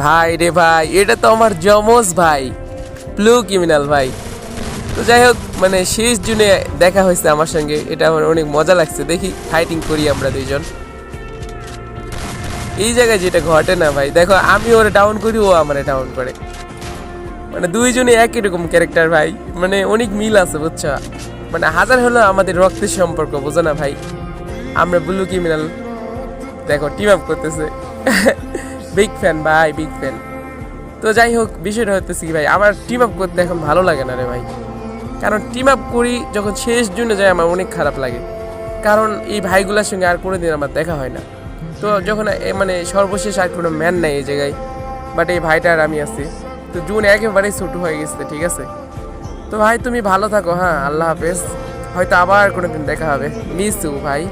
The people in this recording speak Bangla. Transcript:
ভাই রে ভাই, এটা তো আমার যমজ ভাই, ব্লু ক্রিমিনাল ভাই। তো যাই হোক, মানে শেষ জুনে দেখা হয়েছে আমার সঙ্গে, এটা আমার অনেক মজা লাগছে। দেখি ফাইটিং করি আমরা দুইজন। এই জায়গায় যেটা ঘটে না ভাই, দেখো আমি ওরে ডাউন করি, ও আমারে ডাউন করে, মানে দুইজনে একই রকম ক্যারেক্টার ভাই, মানে অনেক মিল আছে বুঝছো। মানে হাজার হলো আমাদের রক্তের সম্পর্ক, বোঝো না ভাই। আমরা ব্লু ক্রিমিনাল, দেখো টিম আপ করতেছে। বিগ ফ্যান ভাই, বিগ ফ্যান। তো যাই হোক, বিষয়টা হতেছে কি ভাই, আমার টিম আপ করতে এখন ভালো লাগে না রে ভাই। কারণ টিম আপ করি যখন শেষ জন্য যায়, আমার অনেক খারাপ লাগে। কারণ এই ভাইগুলোর সঙ্গে আর কোনোদিন আমার দেখা হয় না। তো যখন মানে সর্বশেষ আর কোনো ম্যান নাই এই জায়গায়, বাট এই ভাইটা আর আমি আছি। তো জুন একেবারেই ছোটো হয়ে গেছে, ঠিক আছে। তো ভাই তুমি ভালো থাকো, হ্যাঁ, আল্লাহ হাফেজ। হয়তো আবার কোনো দিন দেখা হবে। মিস ইউ ভাই।